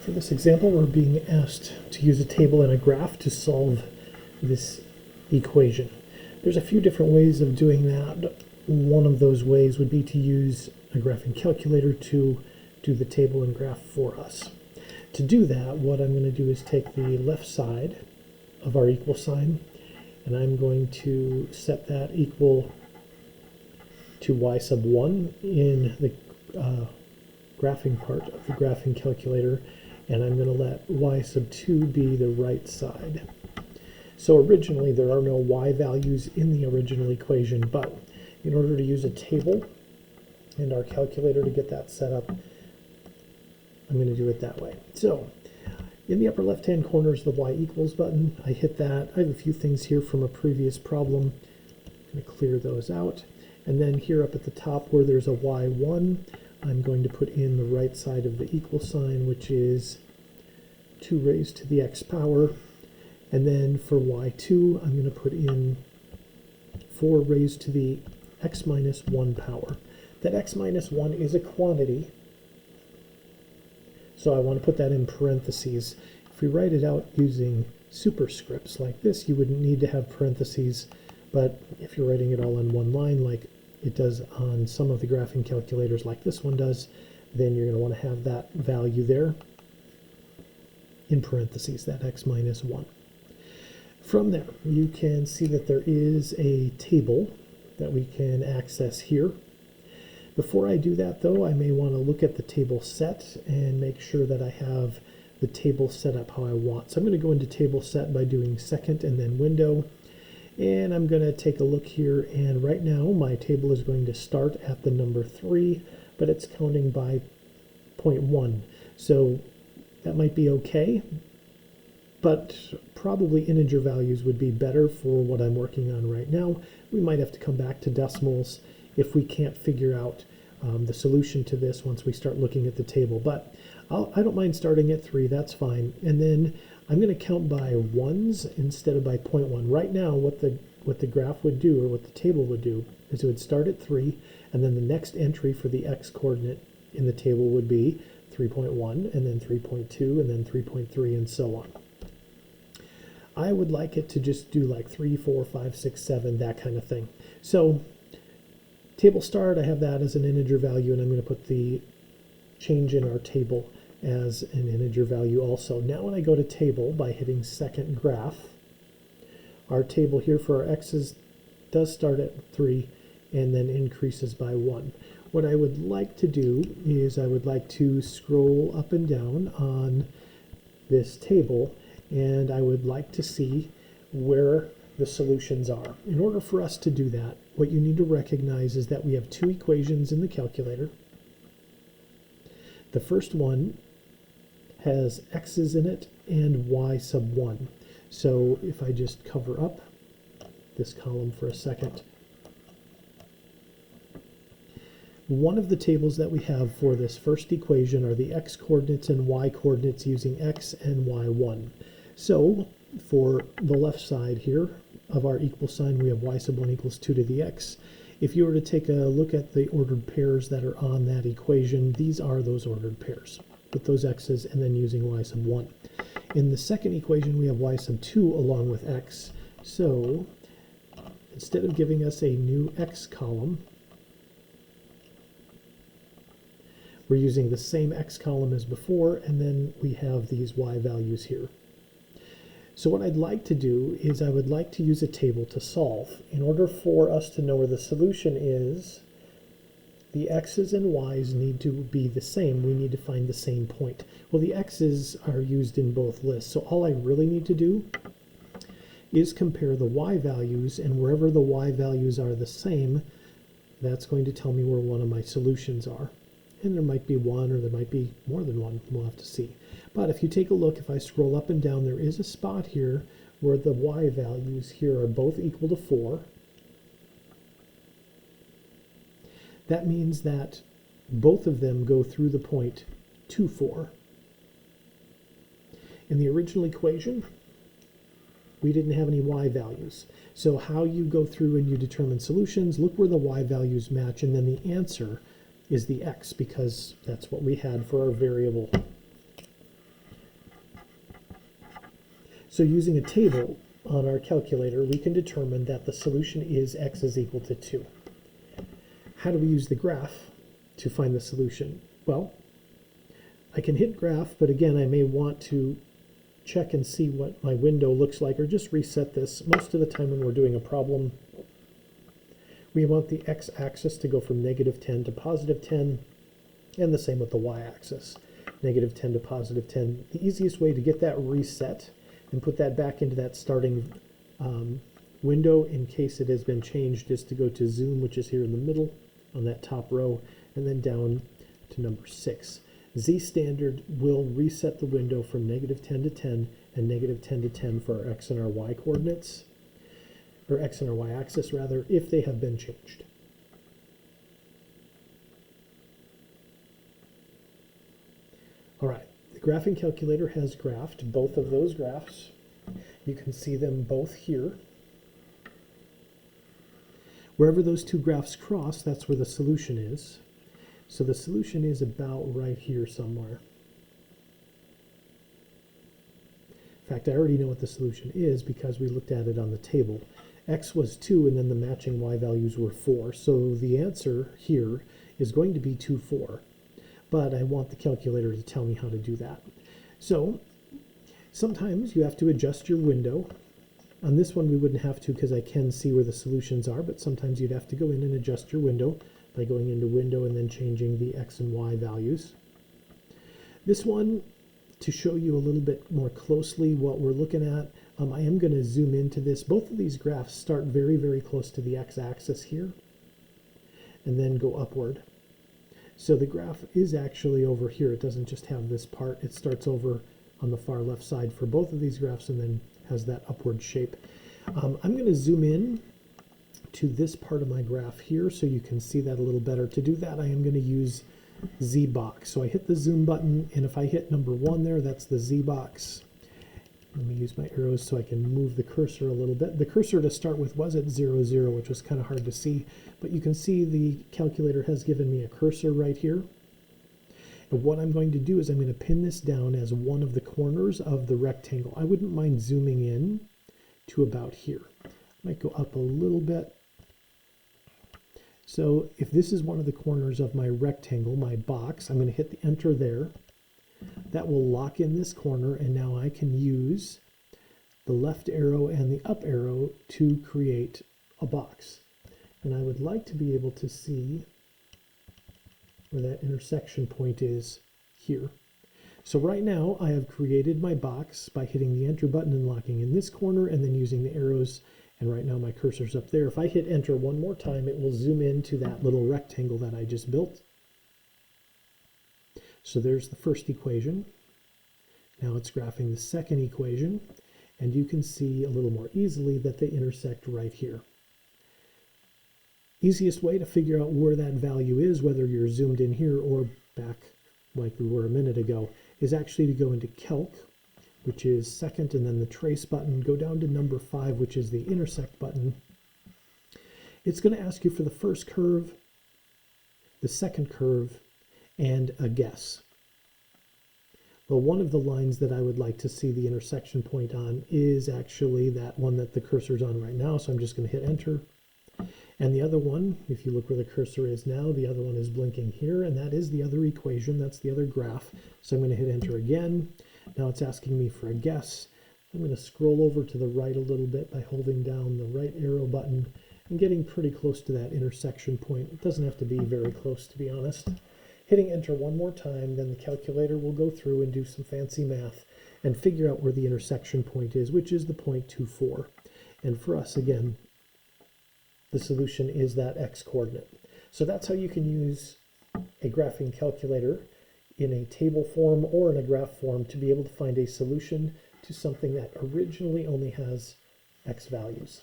For this example, we're being asked to use a table and a graph to solve this equation. There's a few different ways of doing that. One of those ways would be to use a graphing calculator to do the table and graph for us. To do that, what I'm going to do is take the left side of our equal sign, and I'm going to set that equal to y sub 1 in the graphing part of the graphing calculator, and I'm going to let y sub 2 be the right side. So originally there are no y values in the original equation, but in order to use a table and our calculator to get that set up, I'm going to do it that way. So in the upper left hand corner is the y equals button. I hit that. I have a few things here from a previous problem. I'm going to clear those out. And then here up at the top where there's a y1, I'm going to put in the right side of the equal sign, which is 2 raised to the x power. And then for y2, I'm going to put in 4 raised to the x minus 1 power. That x minus 1 is a quantity, so I want to put that in parentheses. If we write it out using superscripts like this, you wouldn't need to have parentheses, but if you're writing it all in one line like it does on some of the graphing calculators like this one does, then you're going to want to have that value there in parentheses, that x minus 1. From there, you can see that there is a table that we can access here. Before I do that, though, I may want to look at the table set and make sure that I have the table set up how I want. So I'm going to go into table set by doing second and then window. And I'm going to take a look here, and right now my table is going to start at the number 3, but it's counting by 0.1. So that might be okay, but probably integer values would be better for what I'm working on right now. We might have to come back to decimals if we can't figure out the solution to this once we start looking at the table. But I don't mind starting at 3, that's fine. And then I'm going to count by 1s instead of by 0.1. Right now, what the graph would do, or what the table would do, is it would start at 3, and then the next entry for the x coordinate in the table would be 3.1, and then 3.2, and then 3.3, and so on. I would like it to just do like 3, 4, 5, 6, 7, that kind of thing. So table start, I have that as an integer value, and I'm going to put the change in our table as an integer value also. Now when I go to table by hitting second graph, our table here for our x's does start at 3 and then increases by 1. What I would like to do is I would like to scroll up and down on this table, and I would like to see where the solutions are. In order for us to do that, what you need to recognize is that we have 2 equations in the calculator. The first one has x's in it and y sub 1. So if I just cover up this column for a second, one of the tables that we have for this first equation are the x coordinates and y coordinates using x and y1. So for the left side here of our equal sign, we have y sub 1 equals 2 to the x. If you were to take a look at the ordered pairs that are on that equation, these are those ordered pairs with those x's and then using y sub 1. In the second equation, we have y sub 2 along with x. So instead of giving us a new x column, we're using the same x column as before, and then we have these y values here. So what I'd like to do is I would like to use a table to solve. In order for us to know where the solution is, the x's and y's need to be the same. We need to find the same point. Well, the x's are used in both lists, so all I really need to do is compare the y values, and wherever the y values are the same, that's going to tell me where one of my solutions are. And there might be one, or there might be more than one. We'll have to see. But if you take a look, if I scroll up and down, there is a spot here where the y values here are both equal to 4. That means that both of them go through the point 2, 4. In the original equation, we didn't have any y values. So how you go through and you determine solutions, look where the y values match, and then the answer is the x, because that's what we had for our variable. So using a table on our calculator, we can determine that the solution is x is equal to 2. How do we use the graph to find the solution? Well, I can hit graph, but again, I may want to check and see what my window looks like, or just reset this. Most of the time when we're doing a problem, we want the x-axis to go from -10 to +10, and the same with the y-axis, -10 to +10. The easiest way to get that reset and put that back into that starting window in case it has been changed is to go to zoom, which is here in the middle on that top row, and then down to number 6. Z standard will reset the window from -10 to 10 and -10 to 10 for our x and our y coordinates, or x and our y axis rather, if they have been changed. All right, the graphing calculator has graphed both of those graphs. You can see them both here. Wherever those two graphs cross, that's where the solution is. So the solution is about right here somewhere. In fact, I already know what the solution is because we looked at it on the table. X was 2 and then the matching y values were 4. So the answer here is going to be 2, 4. But I want the calculator to tell me how to do that. So sometimes you have to adjust your window. On this one we wouldn't have to because I can see where the solutions are, but sometimes you'd have to go in and adjust your window by going into window and then changing the x and y values. This one, to show you a little bit more closely what we're looking at, I am going to zoom into this. Both of these graphs start very, very close to the x-axis here and then go upward. So the graph is actually over here. It doesn't just have this part. It starts over on the far left side for both of these graphs and then has that upward shape. I'm going to zoom in to this part of my graph here so you can see that a little better. To do that, I am going to use Z box. So I hit the zoom button, and if I hit number 1 there, that's the Z box. Let me use my arrows so I can move the cursor a little bit. The cursor to start with was at 0, 0, which was kind of hard to see, but you can see the calculator has given me a cursor right here. And what I'm going to do is I'm going to pin this down as one of the corners of the rectangle. I wouldn't mind zooming in to about here. I might go up a little bit. So if this is one of the corners of my rectangle, my box, I'm going to hit the enter there. That will lock in this corner, and now I can use the left arrow and the up arrow to create a box. And I would like to be able to see where that intersection point is here. So right now I have created my box by hitting the enter button and locking in this corner and then using the arrows. And right now my cursor's up there. If I hit enter one more time, it will zoom into that little rectangle that I just built. So there's the first equation. Now it's graphing the second equation, and you can see a little more easily that they intersect right here. Easiest way to figure out where that value is, whether you're zoomed in here or back like we were a minute ago, is actually to go into Calc, which is second, and then the trace button, go down to number 5, which is the intersect button. It's going to ask you for the first curve, the second curve, and a guess. Well, one of the lines that I would like to see the intersection point on is actually that one that the cursor's on right now, so I'm just going to hit enter. And the other one, if you look where the cursor is now, the other one is blinking here, and that is the other equation, that's the other graph. So I'm going to hit enter again. Now it's asking me for a guess. I'm going to scroll over to the right a little bit by holding down the right arrow button and getting pretty close to that intersection point. It doesn't have to be very close, to be honest. Hitting enter one more time, then the calculator will go through and do some fancy math and figure out where the intersection point is, which is the point 24. And for us, again, the solution is that x coordinate. So that's how you can use a graphing calculator in a table form or in a graph form to be able to find a solution to something that originally only has x values.